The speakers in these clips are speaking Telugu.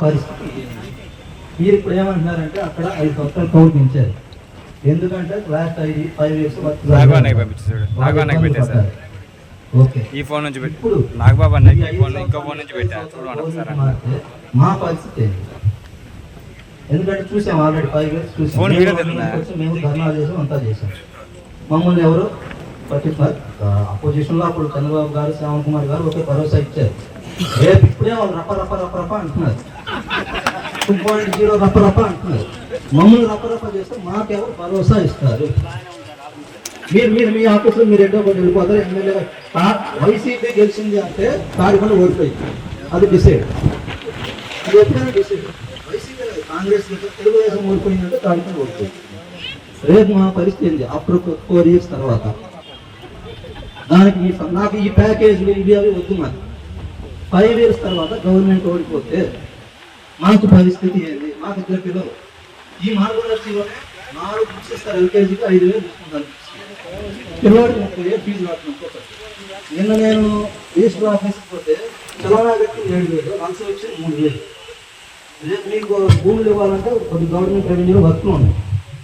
పరిస్థితి మీరు ఇప్పుడు ఏమంటున్నారంటే అక్కడ 5 సంవత్సరాలు కౌంట్ ఇచ్చారు. ఎందుకంటే లాస్ట్ 5 years ఓకే ఈ ఫోన్ నుంచి ఇప్పుడు నాగబాబు అన్నకి ఈ ఫోన్ ఇంకో ఫోన్ నుంచి పెట్టారు చూడండి ఒకసారి. మా పరిస్థితి ఏంటి? ఎందుకంటే చూసాం ఆల్రెడీ 5 years చూసాం. ఫోన్ వీడియో తెలుసా? మేము ధర్నా చేసాం, అంతా చేసాం. మమ్మల్ని ఎవరు పట్టించారు? అపోజిషన్ లో అప్పుడు చంద్రబాబు గారు, శ్రావణ్ కుమార్ గారు ఒకే భరోసా ఇచ్చారు. రేపు ఇప్పుడే వాళ్ళు రప్ప అంటున్నారు. 2.0 రప్ప అంటున్నారు. మమ్మల్ని రప్ప చేస్తే మాకెవరు భరోసా ఇస్తారు? మీరు మీ ఆఫీసులో మీరు ఎన్నో కొన్ని వెళ్ళిపోతారు. ఎమ్మెల్యే వైసీపీ గెలిచింది అంటే తాడిపల్లి ఓడిపోయింది, అది డిసైడ్. అది ఎప్పుడైనా డిసైడ్. వైసీపీ కాంగ్రెస్ తెలుగుదేశం ఓడిపోయిందంటే తాడిపల్లి ఓడిపోయింది. రేపు మా పరిస్థితి ఏంటి? అప్పుడు 4 years తర్వాత దానికి నాకు ఈ ప్యాకేజీలు ఇవి అవి వద్దు. మాకు 5 years తర్వాత గవర్నమెంట్ ఓడిపోతే మాకు పరిస్థితి ఏంటి? మాకు 2 పిల్లలు. ఈ 4 లక్షల్లోనే 4 బుక్స్ ఇస్తారు. ఎల్కేజీకి 5,000 తీసుకుంటారు. పిల్లవాడికి 30,000 ఫీజు కట్టుకుంటారు. నిన్న నేను రిజిస్టర్ ఆఫీస్కి పోతే చలానా కట్టి 7,000, లంచం వచ్చి 3,000. రేపు మీకు భూములు ఇవ్వాలంటే కొన్ని గవర్నమెంట్ రెవెన్యూలో వర్క్లు ఉన్నాయి,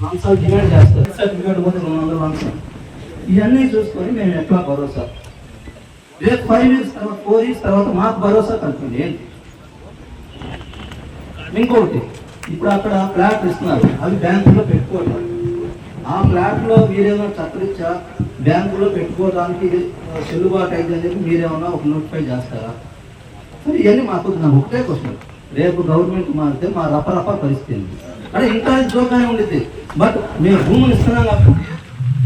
లంచాలు డిమాండ్ చేస్తారు. సర్టిఫికేట్ పోతే 200 లంచం. ఇవన్నీ చూసుకొని మేము ఎట్లా భరోసా? రేపు 5 years తర్వాత 4 years తర్వాత మాకు భరోసా కలుగుతుంది ఏంటి? ఇంకొకటి, ఇప్పుడు అక్కడ ఫ్లాట్ ఇస్తున్నారు, అవి బ్యాంకులో పెట్టుకోవడం. ఆ ఫ్లాట్లో మీరేమైనా చక్కరిచ్చా బ్యాంకులో పెట్టుకోవడానికి చెల్లుబాటు అయితే అని చెప్పి మీరేమన్నా ఒక నోటిఫై చేస్తారా? మరి ఇవన్నీ మాకు నాకు ఒకటే క్వశ్చన్. రేపు గవర్నమెంట్ మారితే మా రపరప పరిస్థితి అంటే ఇంకా జోగానే ఉండేది. బట్ మేము భూములు ఇస్తున్నాం కాబట్టి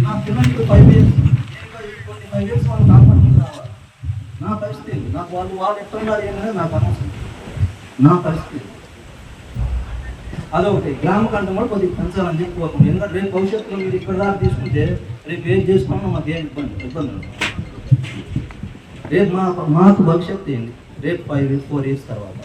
నా పిల్లలకి 5 years 5 years వాళ్ళు కాపాడుకుని రావాలి. నా పరిస్థితి నాకు వాళ్ళు ఎట్లున్నారు ఏంటనేది నాకు అనవసరం. నా పరిస్థితి అదొకటి. గ్రామ కంటే కూడా కొద్దిగా పెంచాలని చెప్పిపోతుంది. ఎందుకంటే రేపు భవిష్యత్తులో మీరు ఇక్కడ దాకా తీసుకుంటే రేపు ఏం చేసుకున్నా మాకు ఏం ఇబ్బంది రేపు మాకు భవిష్యత్తు ఏంటి? రేపు 5 years 4 years తర్వాత